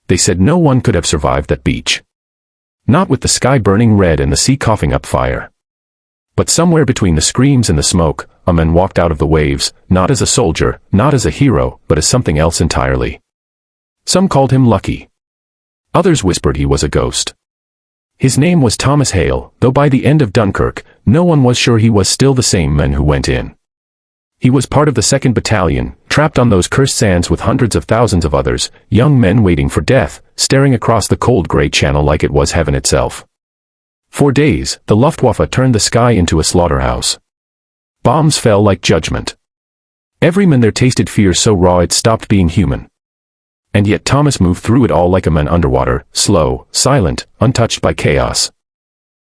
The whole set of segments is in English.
They said no one could have survived that beach. Not with the sky burning red and the sea coughing up fire. But somewhere between the screams and the smoke, a man walked out of the waves, not as a soldier, not as a hero, but as something else entirely. Some called him lucky. Others whispered he was a ghost. His name was Thomas Hale, though by the end of Dunkirk, no one was sure he was still the same man who went in. He was part of the 2nd Battalion, trapped on those cursed sands with hundreds of thousands of others, young men waiting for death, staring across the cold gray channel like it was heaven itself. For days, the Luftwaffe turned the sky into a slaughterhouse. Bombs fell like judgment. Every man there tasted fear so raw it stopped being human. And yet Thomas moved through it all like a man underwater, slow, silent, untouched by chaos.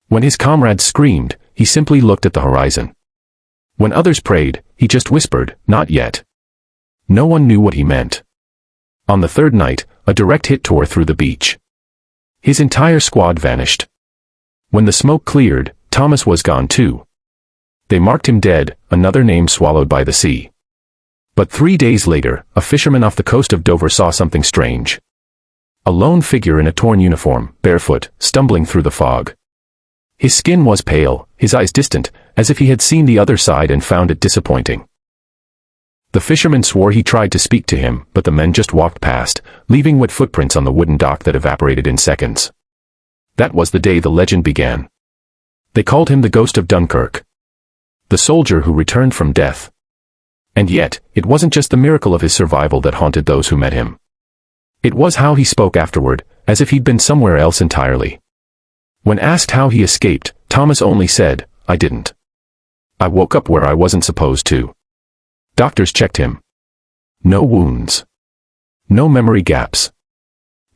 When his comrades screamed, he simply looked at the horizon. When others prayed, he just whispered, "Not yet." No one knew what he meant. On the 3rd night, a direct hit tore through the beach. His entire squad vanished. When the smoke cleared, Thomas was gone too. They marked him dead, another name swallowed by the sea. But 3 days later, a fisherman off the coast of Dover saw something strange. A lone figure in a torn uniform, barefoot, stumbling through the fog. His skin was pale, his eyes distant, as if he had seen the other side and found it disappointing. The fisherman swore he tried to speak to him, but the men just walked past, leaving wet footprints on the wooden dock that evaporated in seconds. That was the day the legend began. They called him the Ghost of Dunkirk. The soldier who returned from death. And yet, it wasn't just the miracle of his survival that haunted those who met him. It was how he spoke afterward, as if he'd been somewhere else entirely. When asked how he escaped, Thomas only said, "I didn't. I woke up where I wasn't supposed to." Doctors checked him. No wounds. No memory gaps.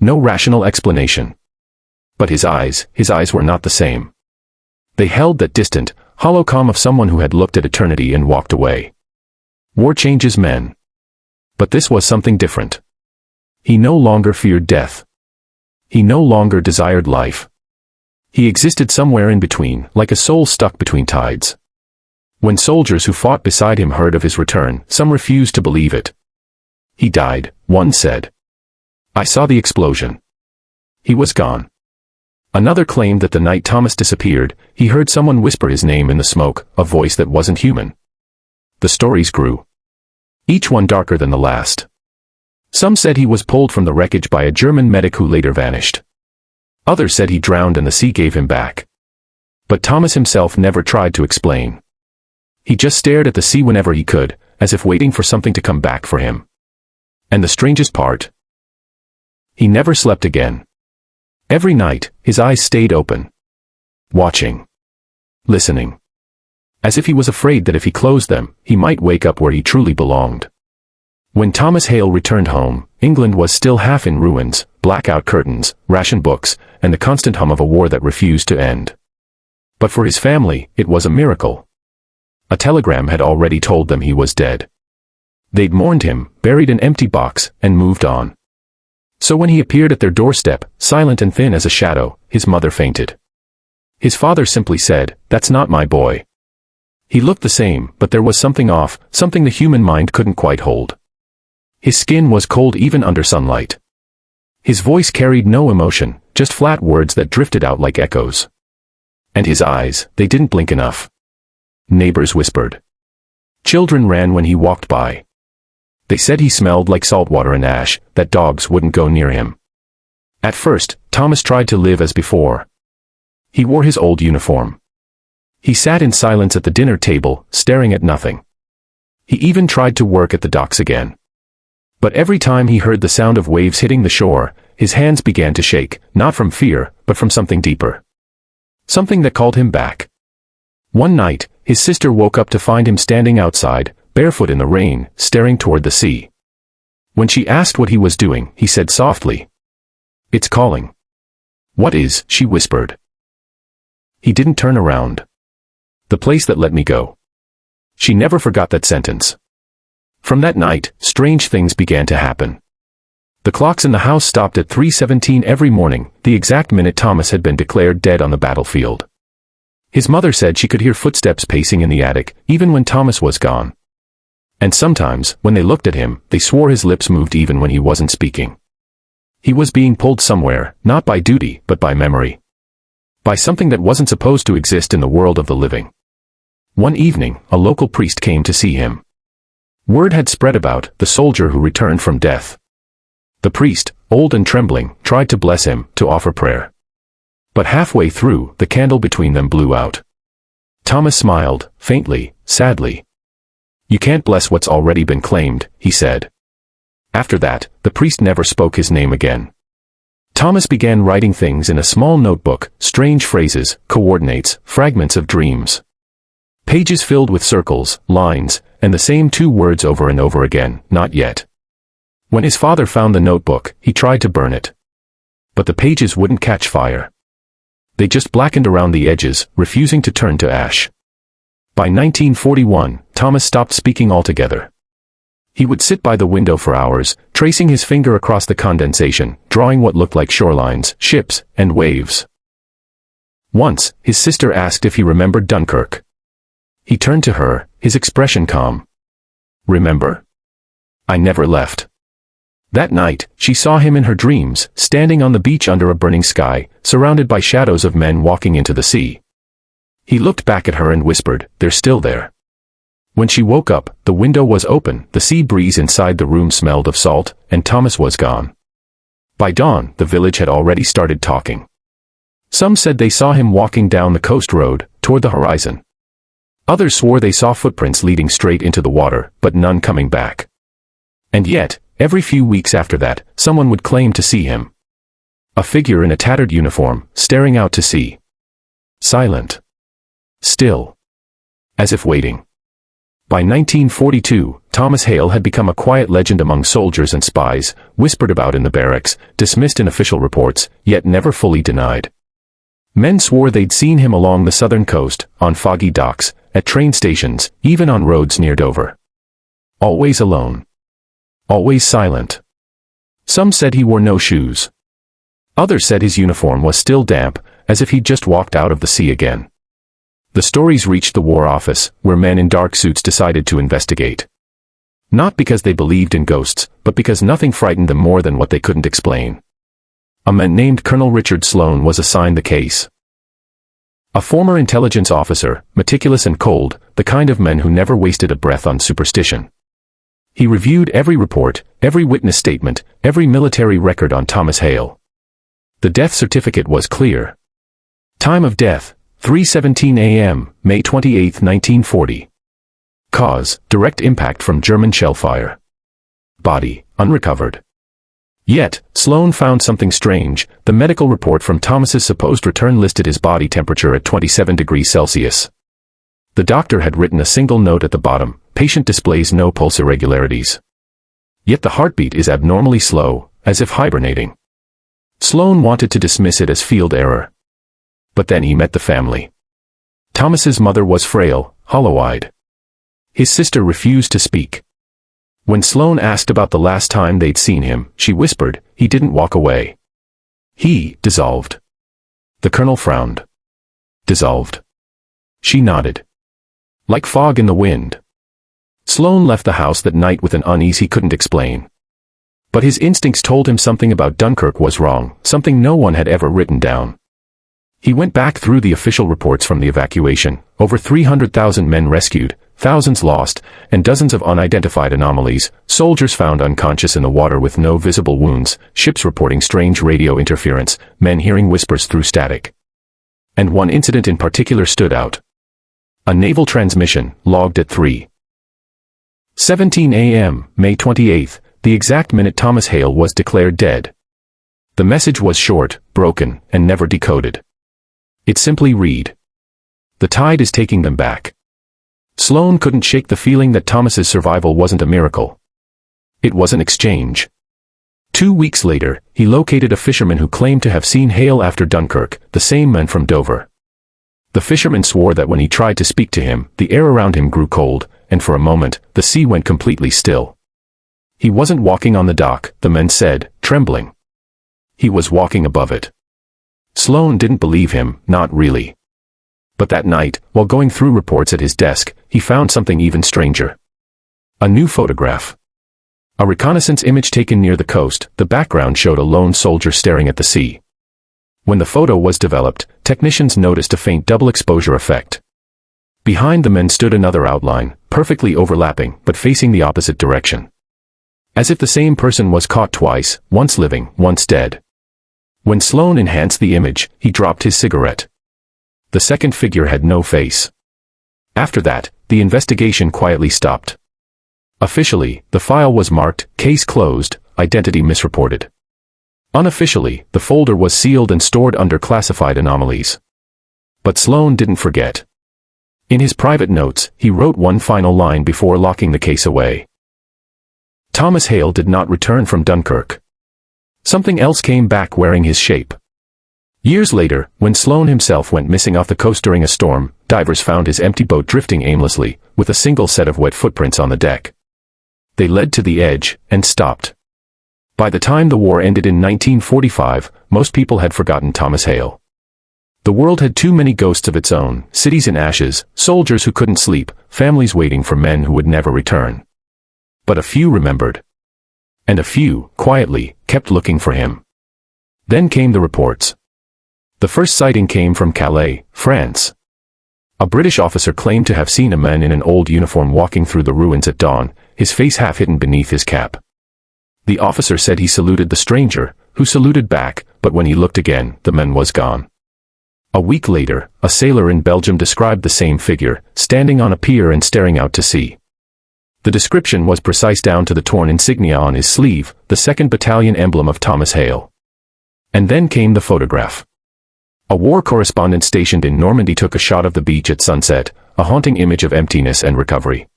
No rational explanation. But his eyes were not the same. They held that distant, hollow calm of someone who had looked at eternity and walked away. War changes men. But this was something different. He no longer feared death. He no longer desired life. He existed somewhere in between, like a soul stuck between tides. When soldiers who fought beside him heard of his return, some refused to believe it. "He died," one said. "I saw the explosion. He was gone." Another claimed that the night Thomas disappeared, he heard someone whisper his name in the smoke, a voice that wasn't human. The stories grew. Each one darker than the last. Some said he was pulled from the wreckage by a German medic who later vanished. Others said he drowned and the sea gave him back. But Thomas himself never tried to explain. He just stared at the sea whenever he could, as if waiting for something to come back for him. And the strangest part? He never slept again. Every night, his eyes stayed open. Watching. Listening. As if he was afraid that if he closed them, he might wake up where he truly belonged. When Thomas Hale returned home, England was still half in ruins, blackout curtains, ration books, and the constant hum of a war that refused to end. But for his family, it was a miracle. A telegram had already told them he was dead. They'd mourned him, buried an empty box, and moved on. So when he appeared at their doorstep, silent and thin as a shadow, his mother fainted. His father simply said, "That's not my boy." He looked the same, but there was something off, something the human mind couldn't quite hold. His skin was cold even under sunlight. His voice carried no emotion, just flat words that drifted out like echoes. And his eyes, they didn't blink enough. Neighbors whispered. Children ran when he walked by. They said he smelled like saltwater and ash, that dogs wouldn't go near him. At first, Thomas tried to live as before. He wore his old uniform. He sat in silence at the dinner table, staring at nothing. He even tried to work at the docks again. But every time he heard the sound of waves hitting the shore, his hands began to shake, not from fear, but from something deeper. Something that called him back. One night, his sister woke up to find him standing outside, barefoot in the rain, staring toward the sea. When she asked what he was doing, he said softly, "It's calling." "What is?" she whispered. He didn't turn around. "The place that let me go." She never forgot that sentence. From that night, strange things began to happen. The clocks in the house stopped at 3:17 every morning, the exact minute Thomas had been declared dead on the battlefield. His mother said she could hear footsteps pacing in the attic, even when Thomas was gone. And sometimes, when they looked at him, they swore his lips moved even when he wasn't speaking. He was being pulled somewhere, not by duty, but by memory. By something that wasn't supposed to exist in the world of the living. One evening, a local priest came to see him. Word had spread about the soldier who returned from death. The priest, old and trembling, tried to bless him, to offer prayer. But halfway through, the candle between them blew out. Thomas smiled, faintly, sadly. "You can't bless what's already been claimed," he said. After that, the priest never spoke his name again. Thomas began writing things in a small notebook, strange phrases, coordinates, fragments of dreams. Pages filled with circles, lines, and the same two words over and over again, "not yet." When his father found the notebook, he tried to burn it. But the pages wouldn't catch fire. They just blackened around the edges, refusing to turn to ash. By 1941, Thomas stopped speaking altogether. He would sit by the window for hours, tracing his finger across the condensation, drawing what looked like shorelines, ships, and waves. Once, his sister asked if he remembered Dunkirk. He turned to her, his expression calm. "Remember? I never left." That night, she saw him in her dreams, standing on the beach under a burning sky, surrounded by shadows of men walking into the sea. He looked back at her and whispered, "They're still there." When she woke up, the window was open, the sea breeze inside the room smelled of salt, and Thomas was gone. By dawn, the village had already started talking. Some said they saw him walking down the coast road, toward the horizon. Others swore they saw footprints leading straight into the water, but none coming back. And yet, every few weeks after that, someone would claim to see him. A figure in a tattered uniform, staring out to sea. Silent. Still. As if waiting. By 1942, Thomas Hale had become a quiet legend among soldiers and spies, whispered about in the barracks, dismissed in official reports, yet never fully denied. Men swore they'd seen him along the southern coast, on foggy docks, at train stations, even on roads near Dover. Always alone. Always silent. Some said he wore no shoes. Others said his uniform was still damp, as if he'd just walked out of the sea again. The stories reached the War Office, where men in dark suits decided to investigate. Not because they believed in ghosts, but because nothing frightened them more than what they couldn't explain. A man named Colonel Richard Sloan was assigned the case. A former intelligence officer, meticulous and cold, the kind of man who never wasted a breath on superstition. He reviewed every report, every witness statement, every military record on Thomas Hale. The death certificate was clear. Time of death, 3:17 a.m., May 28, 1940. Cause, direct impact from German shell fire. Body, unrecovered. Yet, Sloan found something strange. The medical report from Thomas's supposed return listed his body temperature at 27 degrees Celsius. The doctor had written a single note at the bottom, "Patient displays no pulse irregularities." Yet the heartbeat is abnormally slow, as if hibernating. Sloan wanted to dismiss it as field error. But then he met the family. Thomas's mother was frail, hollow-eyed. His sister refused to speak. When Sloan asked about the last time they'd seen him, she whispered, "He didn't walk away. He dissolved." The colonel frowned. Dissolved. She nodded. Like fog in the wind. Sloan left the house that night with an unease he couldn't explain. But his instincts told him something about Dunkirk was wrong, something no one had ever written down. He went back through the official reports from the evacuation, over 300,000 men rescued, thousands lost, and dozens of unidentified anomalies, soldiers found unconscious in the water with no visible wounds, ships reporting strange radio interference, men hearing whispers through static. And one incident in particular stood out. A naval transmission, logged at 3:17 a.m., May 28, the exact minute Thomas Hale was declared dead. The message was short, broken, and never decoded. It simply read, "The tide is taking them back." Sloan couldn't shake the feeling that Thomas's survival wasn't a miracle. It was an exchange. 2 weeks later, he located a fisherman who claimed to have seen Hale after Dunkirk, the same man from Dover. The fisherman swore that when he tried to speak to him, the air around him grew cold, and for a moment, the sea went completely still. He wasn't walking on the dock, the men said, trembling. He was walking above it. Sloan didn't believe him, not really. But that night, while going through reports at his desk, he found something even stranger. A new photograph. A reconnaissance image taken near the coast, the background showed a lone soldier staring at the sea. When the photo was developed, technicians noticed a faint double exposure effect. Behind the men stood another outline, perfectly overlapping but facing the opposite direction. As if the same person was caught twice, once living, once dead. When Sloan enhanced the image, he dropped his cigarette. The second figure had no face. After that, the investigation quietly stopped. Officially, the file was marked, "Case closed, identity misreported." Unofficially, the folder was sealed and stored under classified anomalies. But Sloan didn't forget. In his private notes, he wrote one final line before locking the case away. Thomas Hale did not return from Dunkirk. Something else came back wearing his shape. Years later, when Sloan himself went missing off the coast during a storm, divers found his empty boat drifting aimlessly, with a single set of wet footprints on the deck. They led to the edge, and stopped. By the time the war ended in 1945, most people had forgotten Thomas Hale. The world had too many ghosts of its own, cities in ashes, soldiers who couldn't sleep, families waiting for men who would never return. But a few remembered. And a few, quietly, kept looking for him. Then came the reports. The first sighting came from Calais, France. A British officer claimed to have seen a man in an old uniform walking through the ruins at dawn, his face half hidden beneath his cap. The officer said he saluted the stranger, who saluted back, but when he looked again, the man was gone. A week later, a sailor in Belgium described the same figure, standing on a pier and staring out to sea. The description was precise down to the torn insignia on his sleeve, the 2nd Battalion emblem of Thomas Hale. And then came the photograph. A war correspondent stationed in Normandy took a shot of the beach at sunset, a haunting image of emptiness and recovery.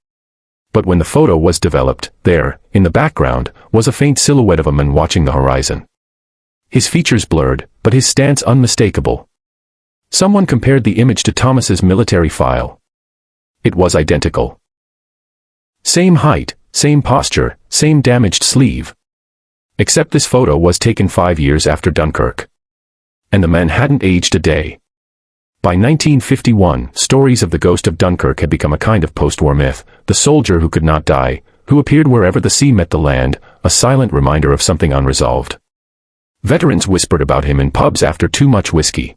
But when the photo was developed, there, in the background, was a faint silhouette of a man watching the horizon. His features blurred, but his stance unmistakable. Someone compared the image to Thomas's military file. It was identical. Same height, same posture, same damaged sleeve. Except this photo was taken 5 years after Dunkirk. And the man hadn't aged a day. By 1951, stories of the ghost of Dunkirk had become a kind of post-war myth, the soldier who could not die, who appeared wherever the sea met the land, a silent reminder of something unresolved. Veterans whispered about him in pubs after too much whiskey.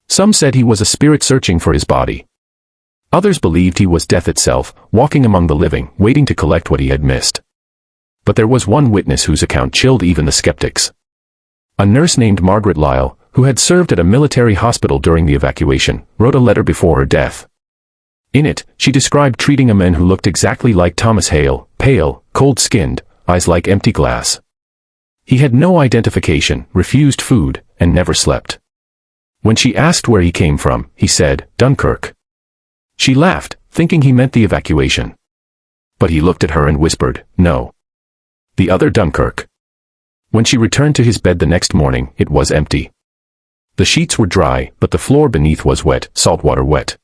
Some said he was a spirit searching for his body. Others believed he was death itself, walking among the living, waiting to collect what he had missed. But there was one witness whose account chilled even the skeptics. A nurse named Margaret Lyle, who had served at a military hospital during the evacuation, wrote a letter before her death. In it, she described treating a man who looked exactly like Thomas Hale, pale, cold-skinned, eyes like empty glass. He had no identification, refused food, and never slept. When she asked where he came from, he said, "Dunkirk." She laughed, thinking he meant the evacuation. But he looked at her and whispered, "No. The other Dunkirk." When she returned to his bed the next morning, it was empty. The sheets were dry, but the floor beneath was wet, saltwater wet.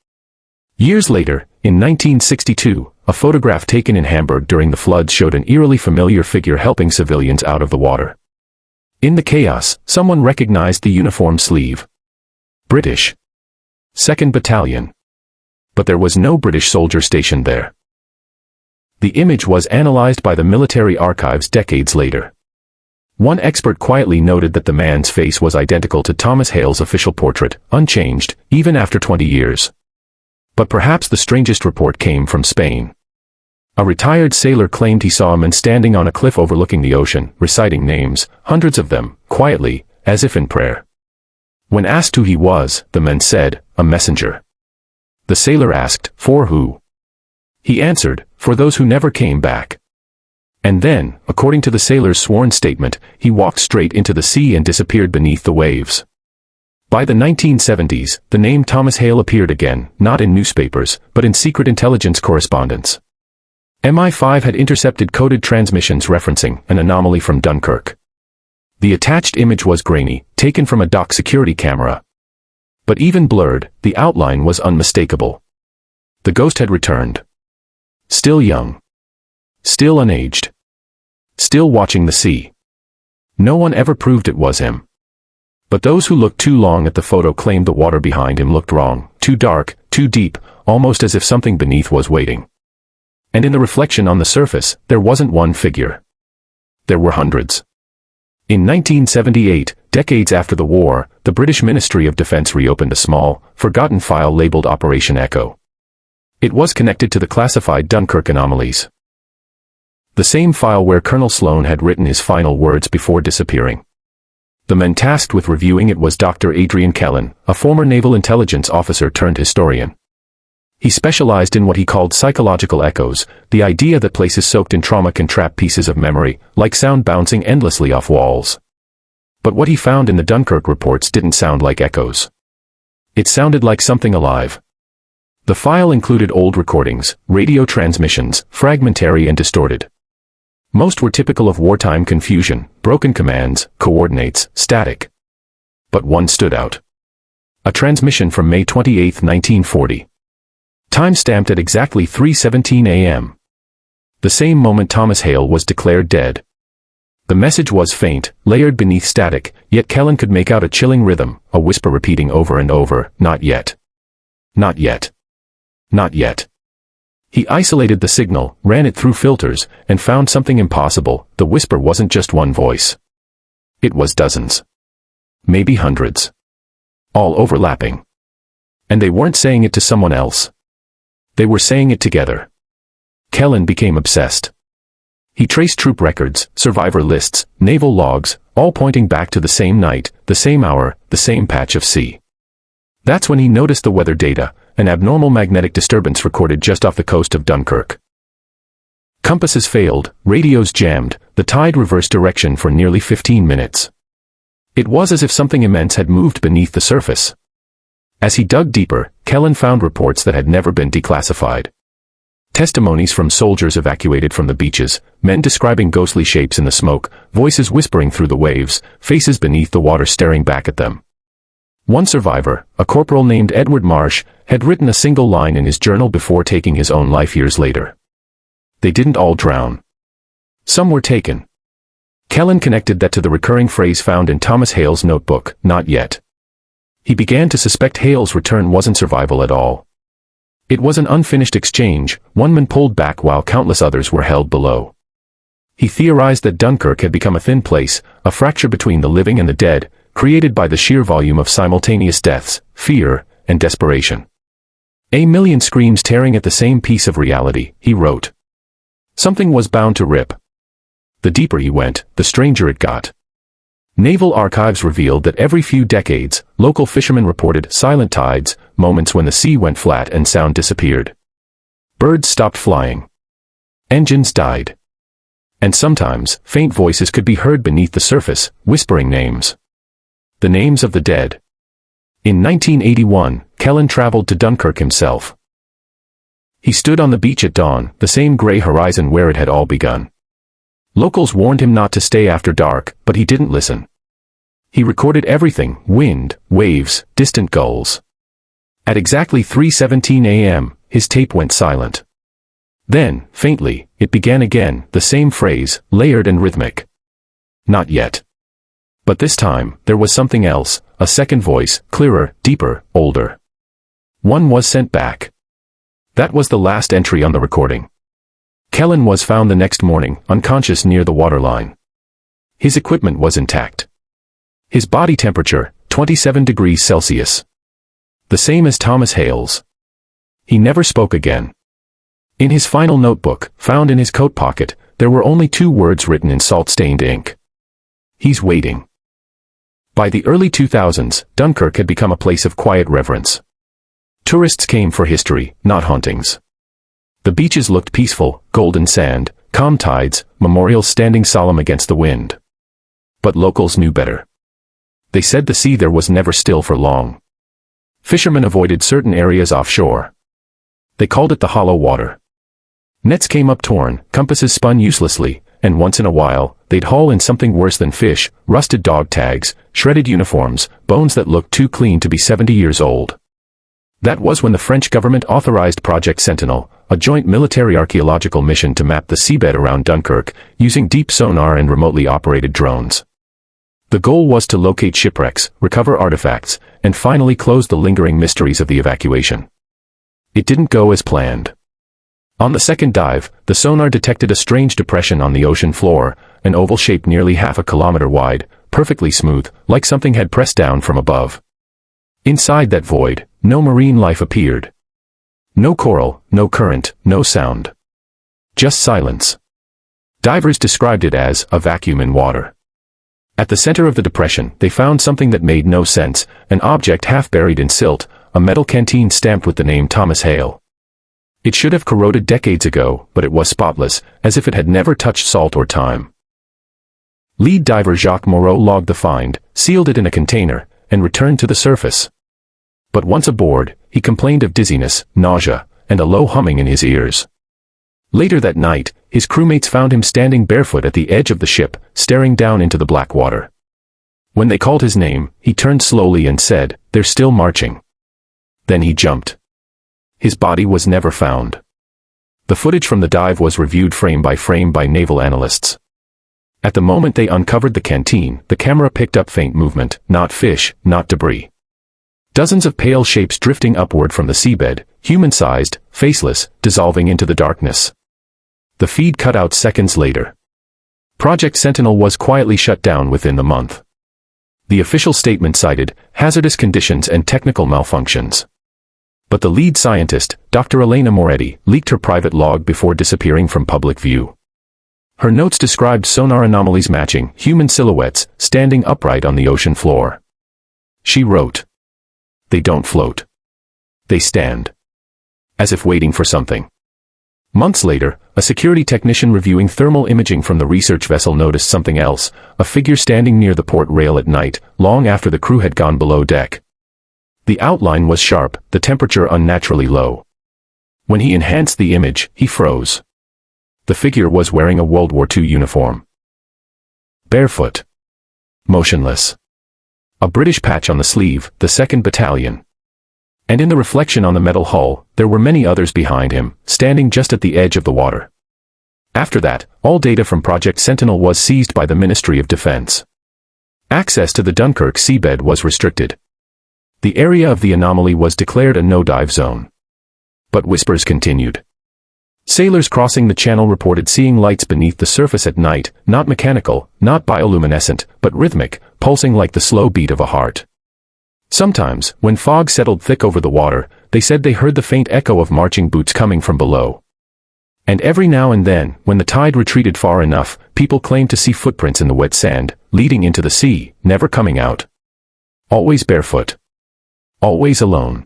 Years later, in 1962, a photograph taken in Hamburg during the floods showed an eerily familiar figure helping civilians out of the water. In the chaos, someone recognized the uniform sleeve. British. 2nd Battalion. But there was no British soldier stationed there. The image was analyzed by the military archives decades later. One expert quietly noted that the man's face was identical to Thomas Hale's official portrait, unchanged, even after 20 years. But perhaps the strangest report came from Spain. A retired sailor claimed he saw a man standing on a cliff overlooking the ocean, reciting names, hundreds of them, quietly, as if in prayer. When asked who he was, the man said, "A messenger." The sailor asked, "For who?" He answered, "For those who never came back." And then, according to the sailor's sworn statement, he walked straight into the sea and disappeared beneath the waves. By the 1970s, the name Thomas Hale appeared again, not in newspapers, but in secret intelligence correspondence. MI5 had intercepted coded transmissions referencing an anomaly from Dunkirk. The attached image was grainy, taken from a dock security camera. But even blurred, the outline was unmistakable. The ghost had returned. Still young. Still unaged. Still watching the sea. No one ever proved it was him. But those who looked too long at the photo claimed the water behind him looked wrong, too dark, too deep, almost as if something beneath was waiting. And in the reflection on the surface, there wasn't one figure. There were hundreds. In 1978, decades after the war, the British Ministry of Defence reopened a small, forgotten file labelled Operation Echo. It was connected to the classified Dunkirk anomalies. The same file where Colonel Sloan had written his final words before disappearing. The man tasked with reviewing it was Dr. Adrian Kellen, a former naval intelligence officer turned historian. He specialized in what he called psychological echoes, the idea that places soaked in trauma can trap pieces of memory, like sound bouncing endlessly off walls. But what he found in the Dunkirk reports didn't sound like echoes. It sounded like something alive. The file included old recordings, radio transmissions, fragmentary and distorted. Most were typical of wartime confusion, broken commands, coordinates, static. But one stood out. A transmission from May 28, 1940. Time-stamped at exactly 3:17 a.m. The same moment Thomas Hale was declared dead. The message was faint, layered beneath static, yet Kellen could make out a chilling rhythm, a whisper repeating over and over, "Not yet. Not yet. Not yet." He isolated the signal, ran it through filters, and found something impossible. The whisper wasn't just one voice. It was dozens. Maybe hundreds. All overlapping. And they weren't saying it to someone else. They were saying it together. Kellen became obsessed. He traced troop records, survivor lists, naval logs, all pointing back to the same night, the same hour, the same patch of sea. That's when he noticed the weather data, an abnormal magnetic disturbance recorded just off the coast of Dunkirk. Compasses failed, radios jammed, the tide reversed direction for nearly 15 minutes. It was as if something immense had moved beneath the surface. As he dug deeper, Kellen found reports that had never been declassified. Testimonies from soldiers evacuated from the beaches, men describing ghostly shapes in the smoke, voices whispering through the waves, faces beneath the water staring back at them. One survivor, a corporal named Edward Marsh, had written a single line in his journal before taking his own life years later. They didn't all drown. Some were taken. Kellen connected that to the recurring phrase found in Thomas Hale's notebook, "Not yet." He began to suspect Hale's return wasn't survival at all. It was an unfinished exchange, one man pulled back while countless others were held below. He theorized that Dunkirk had become a thin place, a fracture between the living and the dead, created by the sheer volume of simultaneous deaths, fear, and desperation. "A million screams tearing at the same piece of reality," he wrote. Something was bound to rip. The deeper he went, the stranger it got. Naval archives revealed that every few decades, local fishermen reported silent tides, moments when the sea went flat and sound disappeared. Birds stopped flying. Engines died. And sometimes, faint voices could be heard beneath the surface, whispering names. The names of the dead. In 1981, Kellen traveled to Dunkirk himself. He stood on the beach at dawn, the same gray horizon where it had all begun. Locals warned him not to stay after dark, but he didn't listen. He recorded everything, wind, waves, distant gulls. At exactly 3:17 a.m., his tape went silent. Then, faintly, it began again, the same phrase, layered and rhythmic. "Not yet." But this time, there was something else, a second voice, clearer, deeper, older. One was sent back. That was the last entry on the recording. Kellen was found the next morning, unconscious near the waterline. His equipment was intact. His body temperature, 27 degrees Celsius. The same as Thomas Hale's. He never spoke again. In his final notebook, found in his coat pocket, there were only 2 words written in salt-stained ink. "He's waiting." By the early 2000s, Dunkirk had become a place of quiet reverence. Tourists came for history, not hauntings. The beaches looked peaceful, golden sand, calm tides, memorials standing solemn against the wind. But locals knew better. They said the sea there was never still for long. Fishermen avoided certain areas offshore. They called it the hollow water. Nets came up torn, compasses spun uselessly, and once in a while, they'd haul in something worse than fish, rusted dog tags, shredded uniforms, bones that looked too clean to be 70 years old. That was when the French government authorized Project Sentinel, a joint military archaeological mission to map the seabed around Dunkirk, using deep sonar and remotely operated drones. The goal was to locate shipwrecks, recover artifacts, and finally close the lingering mysteries of the evacuation. It didn't go as planned. On the second dive, the sonar detected a strange depression on the ocean floor, an oval shape nearly half a kilometer wide, perfectly smooth, like something had pressed down from above. Inside that void, no marine life appeared. No coral, no current, no sound. Just silence. Divers described it as a vacuum in water. At the center of the depression, they found something that made no sense, an object half buried in silt, a metal canteen stamped with the name Thomas Hale. It should have corroded decades ago, but it was spotless, as if it had never touched salt or time. Lead diver Jacques Moreau logged the find, sealed it in a container, and returned to the surface. But once aboard, he complained of dizziness, nausea, and a low humming in his ears. Later that night, his crewmates found him standing barefoot at the edge of the ship, staring down into the black water. When they called his name, he turned slowly and said, "They're still marching." Then he jumped. His body was never found. The footage from the dive was reviewed frame by naval analysts. At the moment they uncovered the canteen, the camera picked up faint movement, not fish, not debris. Dozens of pale shapes drifting upward from the seabed, human-sized, faceless, dissolving into the darkness. The feed cut out seconds later. Project Sentinel was quietly shut down within the month. The official statement cited hazardous conditions and technical malfunctions. But the lead scientist, Dr. Elena Moretti, leaked her private log before disappearing from public view. Her notes described sonar anomalies matching human silhouettes standing upright on the ocean floor. She wrote, "They don't float. They stand. As if waiting for something." Months later, a security technician reviewing thermal imaging from the research vessel noticed something else, a figure standing near the port rail at night, long after the crew had gone below deck. The outline was sharp, the temperature unnaturally low. When he enhanced the image, he froze. The figure was wearing a World War II uniform. Barefoot. Motionless. A British patch on the sleeve, the 2nd Battalion. And in the reflection on the metal hull, there were many others behind him, standing just at the edge of the water. After that, all data from Project Sentinel was seized by the Ministry of Defense. Access to the Dunkirk seabed was restricted. The area of the anomaly was declared a no-dive zone. But whispers continued. Sailors crossing the channel reported seeing lights beneath the surface at night, not mechanical, not bioluminescent, but rhythmic, pulsing like the slow beat of a heart. Sometimes, when fog settled thick over the water, they said they heard the faint echo of marching boots coming from below. And every now and then, when the tide retreated far enough, people claimed to see footprints in the wet sand, leading into the sea, never coming out. Always barefoot. Always alone.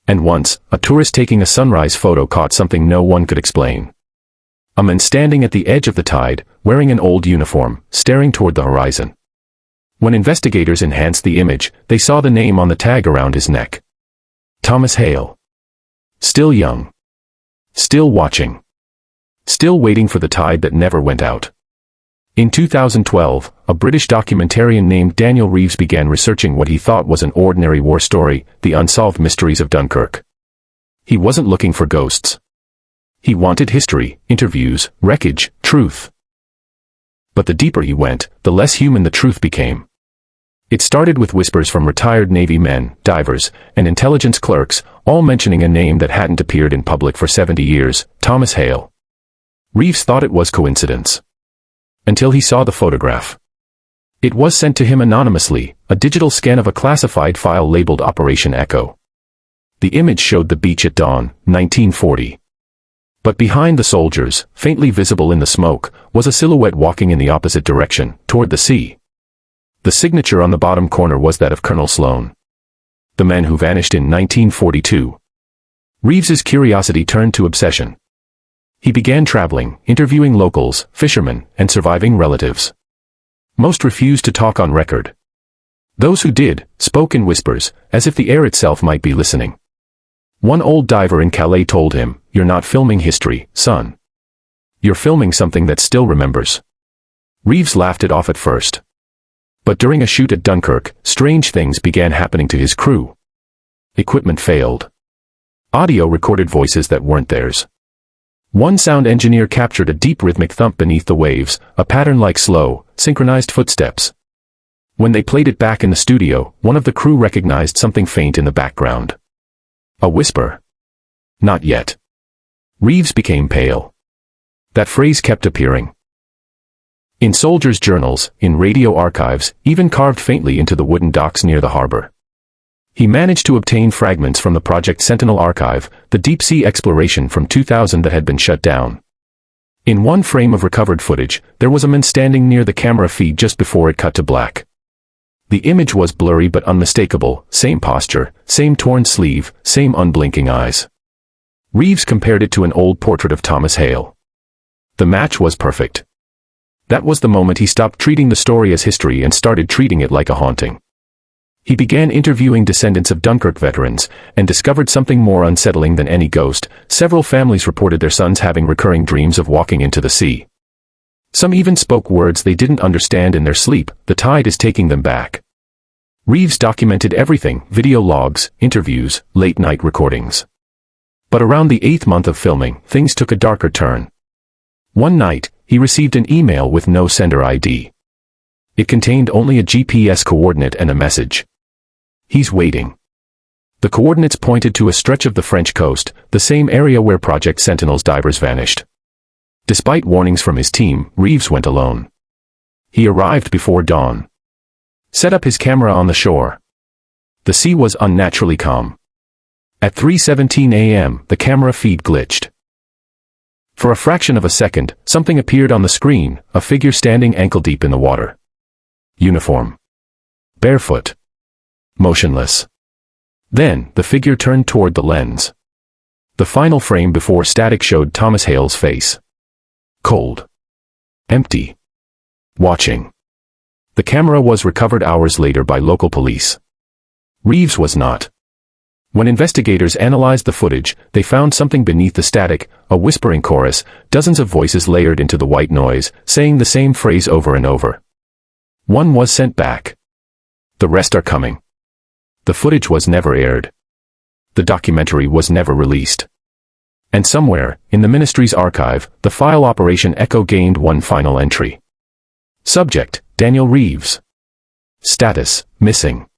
And once, a tourist taking a sunrise photo caught something no one could explain. A man standing at the edge of the tide, wearing an old uniform, staring toward the horizon. When investigators enhanced the image, they saw the name on the tag around his neck. Thomas Hale. Still young. Still watching. Still waiting for the tide that never went out. In 2012, a British documentarian named Daniel Reeves began researching what he thought was an ordinary war story, the unsolved mysteries of Dunkirk. He wasn't looking for ghosts. He wanted history, interviews, wreckage, truth. But the deeper he went, the less human the truth became. It started with whispers from retired Navy men, divers, and intelligence clerks, all mentioning a name that hadn't appeared in public for 70 years, Thomas Hale. Reeves thought it was coincidence. Until he saw the photograph. It was sent to him anonymously, a digital scan of a classified file labeled Operation Echo. The image showed the beach at dawn, 1940. But behind the soldiers, faintly visible in the smoke, was a silhouette walking in the opposite direction, toward the sea. The signature on the bottom corner was that of Colonel Sloan. The man who vanished in 1942. Reeves's curiosity turned to obsession. He began traveling, interviewing locals, fishermen, and surviving relatives. Most refused to talk on record. Those who did, spoke in whispers, as if the air itself might be listening. One old diver in Calais told him, "You're not filming history, son. You're filming something that still remembers." Reeves laughed it off at first. But during a shoot at Dunkirk, strange things began happening to his crew. Equipment failed. Audio recorded voices that weren't theirs. One sound engineer captured a deep rhythmic thump beneath the waves, a pattern like slow, synchronized footsteps. When they played it back in the studio, one of the crew recognized something faint in the background. A whisper. "Not yet." Reeves became pale. That phrase kept appearing. In soldiers' journals, in radio archives, even carved faintly into the wooden docks near the harbor. He managed to obtain fragments from the Project Sentinel archive, the deep-sea exploration from 2000 that had been shut down. In one frame of recovered footage, there was a man standing near the camera feed just before it cut to black. The image was blurry but unmistakable, same posture, same torn sleeve, same unblinking eyes. Reeves compared it to an old portrait of Thomas Hale. The match was perfect. That was the moment he stopped treating the story as history and started treating it like a haunting. He began interviewing descendants of Dunkirk veterans, and discovered something more unsettling than any ghost. Several families reported their sons having recurring dreams of walking into the sea. Some even spoke words they didn't understand in their sleep. The tide is taking them back. Reeves documented everything: video logs, interviews, late-night recordings. But around the 8th month of filming, things took a darker turn. One night, he received an email with no sender ID. It contained only a GPS coordinate and a message. He's waiting. The coordinates pointed to a stretch of the French coast, the same area where Project Sentinel's divers vanished. Despite warnings from his team, Reeves went alone. He arrived before dawn. Set up his camera on the shore. The sea was unnaturally calm. At 3:17 a.m., the camera feed glitched. For a fraction of a second, something appeared on the screen, a figure standing ankle-deep in the water. Uniform. Barefoot. Motionless. Then, the figure turned toward the lens. The final frame before static showed Thomas Hale's face. Cold. Empty. Watching. The camera was recovered hours later by local police. Reeves was not. When investigators analyzed the footage, they found something beneath the static, a whispering chorus, dozens of voices layered into the white noise, saying the same phrase over and over. One was sent back. The rest are coming. The footage was never aired. The documentary was never released. And somewhere, in the ministry's archive, the file Operation Echo gained one final entry. Subject: Daniel Reeves. Status: missing.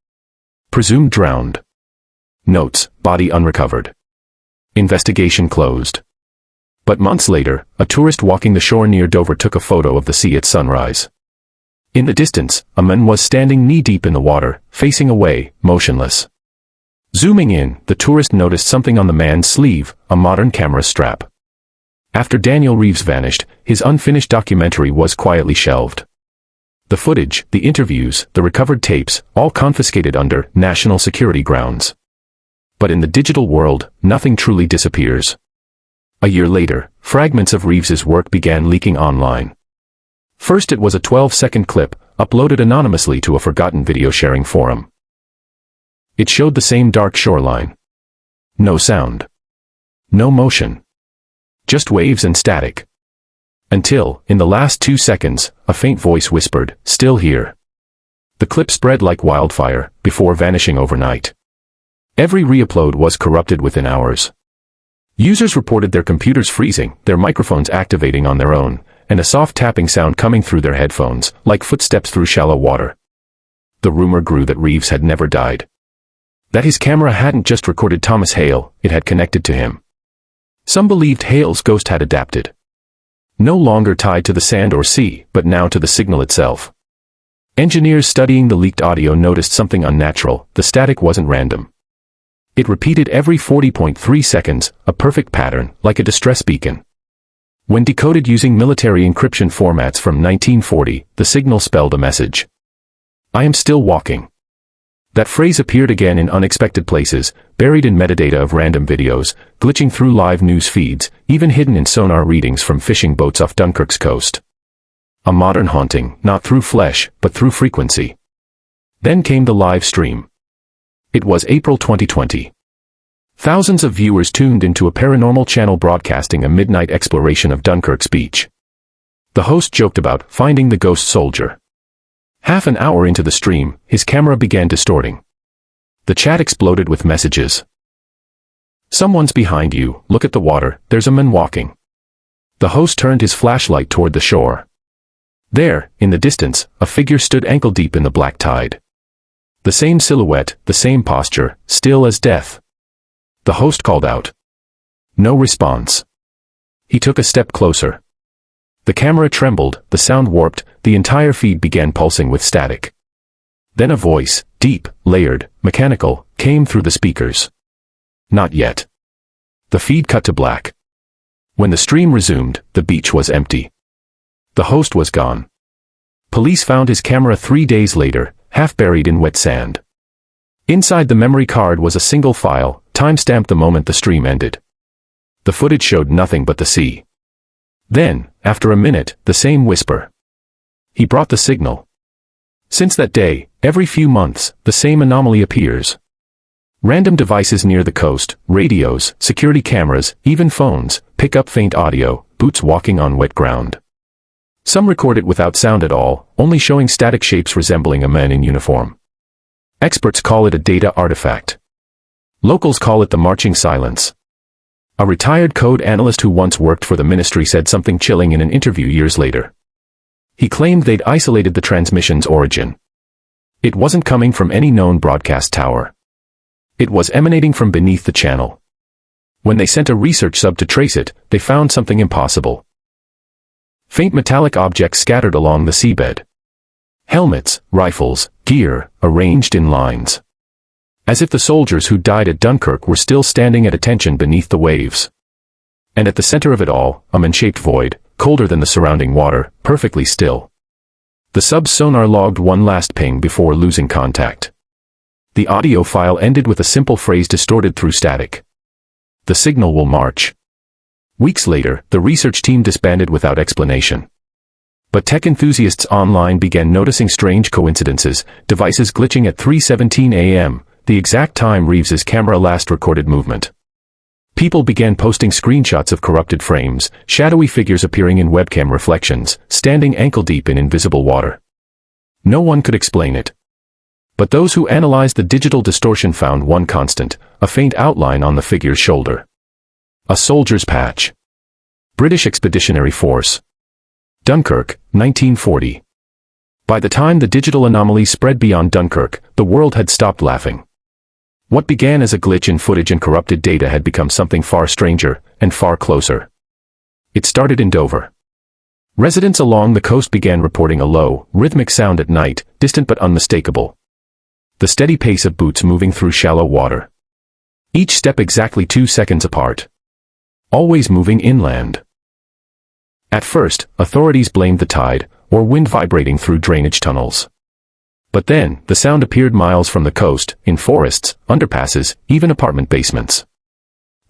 Presumed drowned. Notes: body unrecovered. Investigation closed. But months later, a tourist walking the shore near Dover took a photo of the sea at sunrise. In the distance, a man was standing knee-deep in the water, facing away, motionless. Zooming in, the tourist noticed something on the man's sleeve, a modern camera strap. After Daniel Reeves vanished, his unfinished documentary was quietly shelved. The footage, the interviews, the recovered tapes, all confiscated under national security grounds. But in the digital world, nothing truly disappears. A year later, fragments of Reeves's work began leaking online. First it was a 12-second clip, uploaded anonymously to a forgotten video-sharing forum. It showed the same dark shoreline. No sound. No motion. Just waves and static. Until, in the last 2 seconds, a faint voice whispered, "Still here." The clip spread like wildfire, before vanishing overnight. Every re-upload was corrupted within hours. Users reported their computers freezing, their microphones activating on their own, and a soft tapping sound coming through their headphones, like footsteps through shallow water. The rumor grew that Reeves had never died. That his camera hadn't just recorded Thomas Hale, it had connected to him. Some believed Hale's ghost had adapted. No longer tied to the sand or sea, but now to the signal itself. Engineers studying the leaked audio noticed something unnatural: the static wasn't random. It repeated every 40.3 seconds, a perfect pattern, like a distress beacon. When decoded using military encryption formats from 1940, the signal spelled a message. "I am still walking." That phrase appeared again in unexpected places, buried in metadata of random videos, glitching through live news feeds, even hidden in sonar readings from fishing boats off Dunkirk's coast. A modern haunting, not through flesh, but through frequency. Then came the live stream. It was April 2020. Thousands of viewers tuned into a paranormal channel broadcasting a midnight exploration of Dunkirk's beach. The host joked about finding the ghost soldier. Half an hour into the stream, his camera began distorting. The chat exploded with messages. "Someone's behind you, look at the water, there's a man walking." The host turned his flashlight toward the shore. There, in the distance, a figure stood ankle-deep in the black tide. The same silhouette, the same posture, still as death. The host called out. No response. He took a step closer. The camera trembled, the sound warped, the entire feed began pulsing with static. Then a voice, deep, layered, mechanical, came through the speakers. Not yet. The feed cut to black. When the stream resumed, the beach was empty. The host was gone. Police found his camera 3 days later, half buried in wet sand. Inside the memory card was a single file, time-stamped the moment the stream ended. The footage showed nothing but the sea. Then, after a minute, the same whisper. He brought the signal. Since that day, every few months, the same anomaly appears. Random devices near the coast, radios, security cameras, even phones, pick up faint audio, boots walking on wet ground. Some record it without sound at all, only showing static shapes resembling a man in uniform. Experts call it a data artifact. Locals call it the marching silence. A retired code analyst who once worked for the ministry said something chilling in an interview years later. He claimed they'd isolated the transmission's origin. It wasn't coming from any known broadcast tower. It was emanating from beneath the channel. When they sent a research sub to trace it, they found something impossible. Faint metallic objects scattered along the seabed. Helmets, rifles, gear, arranged in lines. As if the soldiers who died at Dunkirk were still standing at attention beneath the waves. And at the center of it all, a man-shaped void, colder than the surrounding water, perfectly still. The sub's sonar logged one last ping before losing contact. The audio file ended with a simple phrase distorted through static. The signal will march. Weeks later, the research team disbanded without explanation. But tech enthusiasts online began noticing strange coincidences, devices glitching at 3:17 a.m., the exact time Reeves's camera last recorded movement. People began posting screenshots of corrupted frames, shadowy figures appearing in webcam reflections, standing ankle-deep in invisible water. No one could explain it. But those who analyzed the digital distortion found one constant, a faint outline on the figure's shoulder. A soldier's patch. British Expeditionary Force. Dunkirk, 1940. By the time the digital anomaly spread beyond Dunkirk, the world had stopped laughing. What began as a glitch in footage and corrupted data had become something far stranger, and far closer. It started in Dover. Residents along the coast began reporting a low, rhythmic sound at night, distant but unmistakable. The steady pace of boots moving through shallow water. Each step exactly 2 seconds apart. Always moving inland. At first, authorities blamed the tide, or wind vibrating through drainage tunnels. But then, the sound appeared miles from the coast, in forests, underpasses, even apartment basements.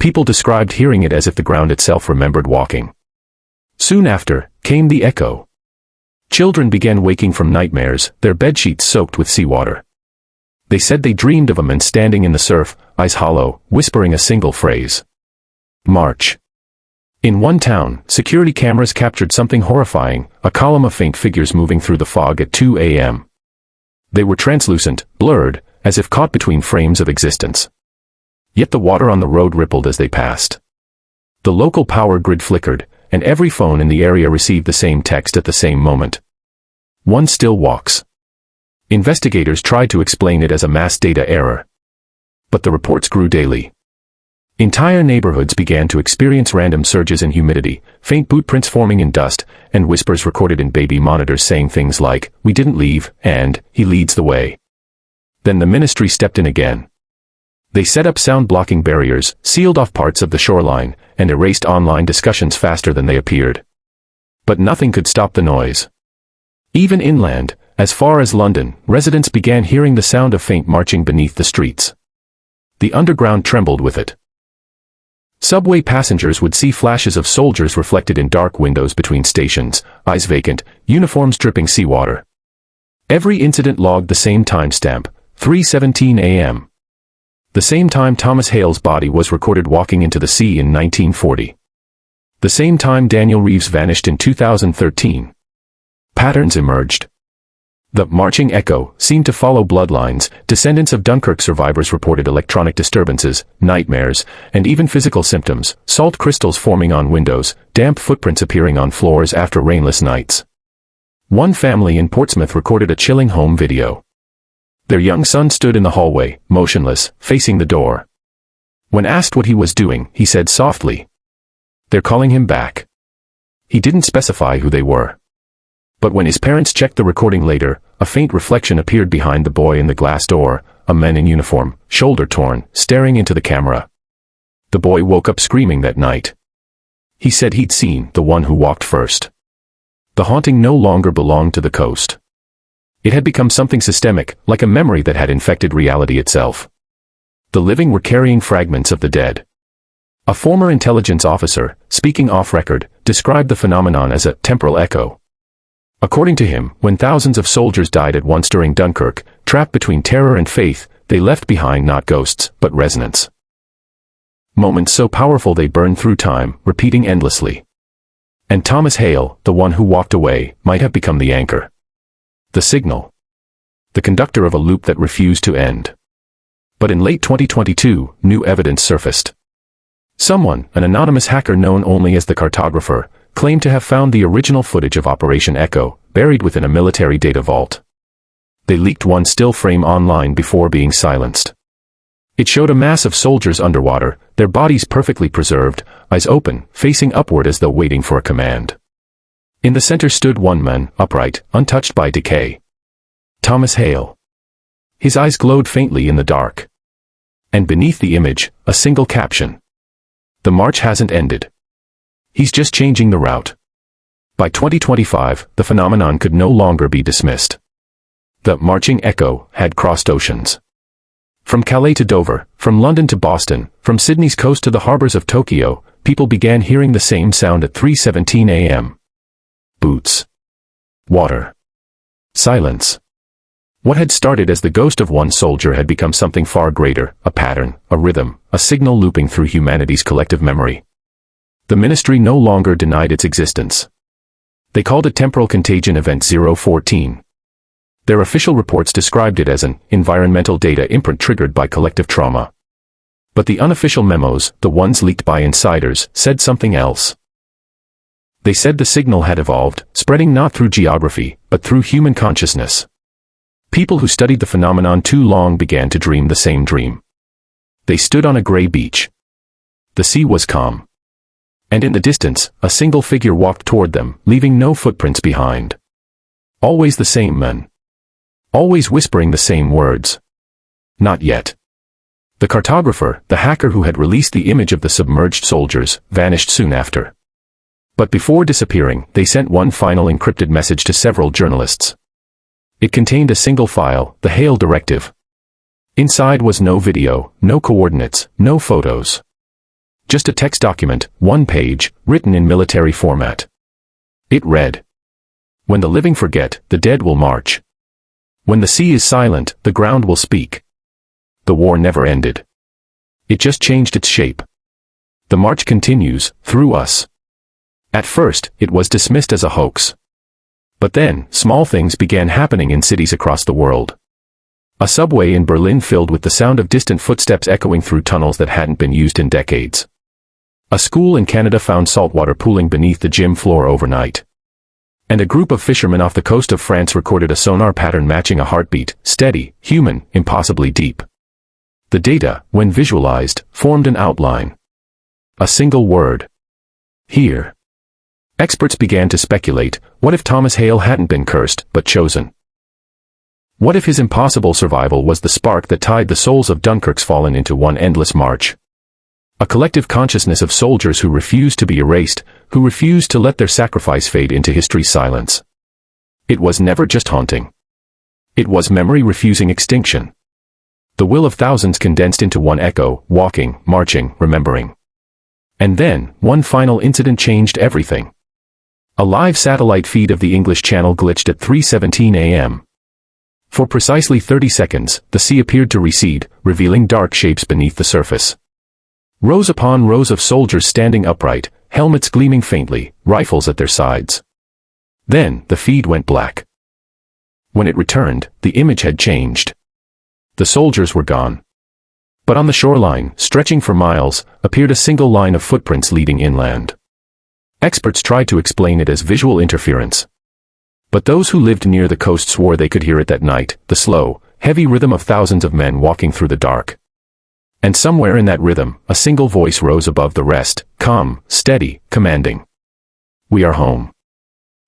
People described hearing it as if the ground itself remembered walking. Soon after, came the echo. Children began waking from nightmares, their bedsheets soaked with seawater. They said they dreamed of a man standing in the surf, eyes hollow, whispering a single phrase. March. In one town, security cameras captured something horrifying, a column of faint figures moving through the fog at 2 a.m. They were translucent, blurred, as if caught between frames of existence. Yet the water on the road rippled as they passed. The local power grid flickered, and every phone in the area received the same text at the same moment. One still walks. Investigators tried to explain it as a mass data error. But the reports grew daily. Entire neighborhoods began to experience random surges in humidity, faint boot prints forming in dust, and whispers recorded in baby monitors saying things like, "We didn't leave," and "He leads the way." Then the ministry stepped in again. They set up sound-blocking barriers, sealed off parts of the shoreline, and erased online discussions faster than they appeared. But nothing could stop the noise. Even inland, as far as London, residents began hearing the sound of faint marching beneath the streets. The underground trembled with it. Subway passengers would see flashes of soldiers reflected in dark windows between stations, eyes vacant, uniforms dripping seawater. Every incident logged the same timestamp, 3:17 a.m. The same time Thomas Hale's body was recorded walking into the sea in 1940. The same time Daniel Reeves vanished in 2013. Patterns emerged. The marching echo seemed to follow bloodlines. Descendants of Dunkirk survivors reported electronic disturbances, nightmares, and even physical symptoms, salt crystals forming on windows, damp footprints appearing on floors after rainless nights. One family in Portsmouth recorded a chilling home video. Their young son stood in the hallway, motionless, facing the door. When asked what he was doing, he said softly, "They're calling him back." he didn't specify who they were. But when his parents checked the recording later, a faint reflection appeared behind the boy in the glass door, a man in uniform, shoulder torn, staring into the camera. The boy woke up screaming that night. He said he'd seen the one who walked first. The haunting no longer belonged to the coast. It had become something systemic, like a memory that had infected reality itself. The living were carrying fragments of the dead. A former intelligence officer, speaking off record, described the phenomenon as a temporal echo. According to him, when thousands of soldiers died at once during Dunkirk, trapped between terror and faith, they left behind not ghosts, but resonance. Moments so powerful they burned through time, repeating endlessly. And Thomas Hale, the one who walked away, might have become the anchor. The signal. The conductor of a loop that refused to end. But in late 2022, new evidence surfaced. Someone, an anonymous hacker known only as the cartographer, claimed to have found the original footage of Operation Echo, buried within a military data vault. They leaked one still frame online before being silenced. It showed a mass of soldiers underwater, their bodies perfectly preserved, eyes open, facing upward as though waiting for a command. In the center stood one man, upright, untouched by decay. Thomas Hale. His eyes glowed faintly in the dark. And beneath the image, a single caption. The march hasn't ended. He's just changing the route. By 2025, the phenomenon could no longer be dismissed. The marching echo had crossed oceans. From Calais to Dover, from London to Boston, from Sydney's coast to the harbors of Tokyo, people began hearing the same sound at 3:17 a.m. Boots. Water. Silence. What had started as the ghost of one soldier had become something far greater, a pattern, a rhythm, a signal looping through humanity's collective memory. The ministry no longer denied its existence. They called it Temporal Contagion Event 014. Their official reports described it as an environmental data imprint triggered by collective trauma. But the unofficial memos, the ones leaked by insiders, said something else. They said the signal had evolved, spreading not through geography, but through human consciousness. People who studied the phenomenon too long began to dream the same dream. They stood on a gray beach. The sea was calm. And in the distance, a single figure walked toward them, leaving no footprints behind. Always the same man. Always whispering the same words. Not yet. The cartographer, the hacker who had released the image of the submerged soldiers, vanished soon after. But before disappearing, they sent one final encrypted message to several journalists. It contained a single file, the Hale Directive. Inside was no video, no coordinates, no photos. Just a text document, one page, written in military format. It read: When the living forget, the dead will march. When the sea is silent, the ground will speak. The war never ended. It just changed its shape. The march continues, through us. At first, it was dismissed as a hoax. But then, small things began happening in cities across the world. A subway in Berlin filled with the sound of distant footsteps echoing through tunnels that hadn't been used in decades. A school in Canada found saltwater pooling beneath the gym floor overnight. And a group of fishermen off the coast of France recorded a sonar pattern matching a heartbeat, steady, human, impossibly deep. The data, when visualized, formed an outline. A single word. Here. Experts began to speculate, what if Thomas Hale hadn't been cursed, but chosen? What if his impossible survival was the spark that tied the souls of Dunkirk's fallen into one endless march? A collective consciousness of soldiers who refused to be erased, who refused to let their sacrifice fade into history's silence. It was never just haunting. It was memory refusing extinction. The will of thousands condensed into one echo, walking, marching, remembering. And then, one final incident changed everything. A live satellite feed of the English Channel glitched at 3:17 a.m. For precisely 30 seconds, the sea appeared to recede, revealing dark shapes beneath the surface. Rows upon rows of soldiers standing upright, helmets gleaming faintly, rifles at their sides. Then, the feed went black. When it returned, the image had changed. The soldiers were gone. But on the shoreline, stretching for miles, appeared a single line of footprints leading inland. Experts tried to explain it as visual interference. But those who lived near the coast swore they could hear it that night, the slow, heavy rhythm of thousands of men walking through the dark. And somewhere in that rhythm, a single voice rose above the rest, calm, steady, commanding. We are home.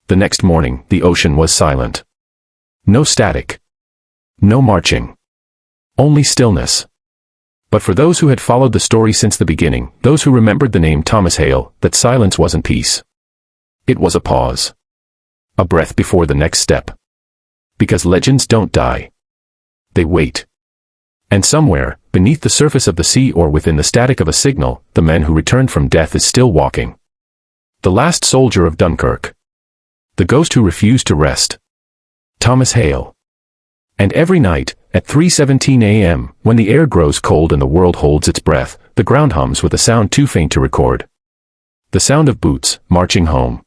The next morning, the ocean was silent. No static. No marching. Only stillness. But for those who had followed the story since the beginning, those who remembered the name Thomas Hale, that silence wasn't peace. It was a pause. A breath before the next step. Because legends don't die. They wait. And somewhere, beneath the surface of the sea or within the static of a signal, the man who returned from death is still walking. The last soldier of Dunkirk. The ghost who refused to rest. Thomas Hale. And every night, at 3:17 a.m., when the air grows cold and the world holds its breath, the ground hums with a sound too faint to record. The sound of boots, marching home.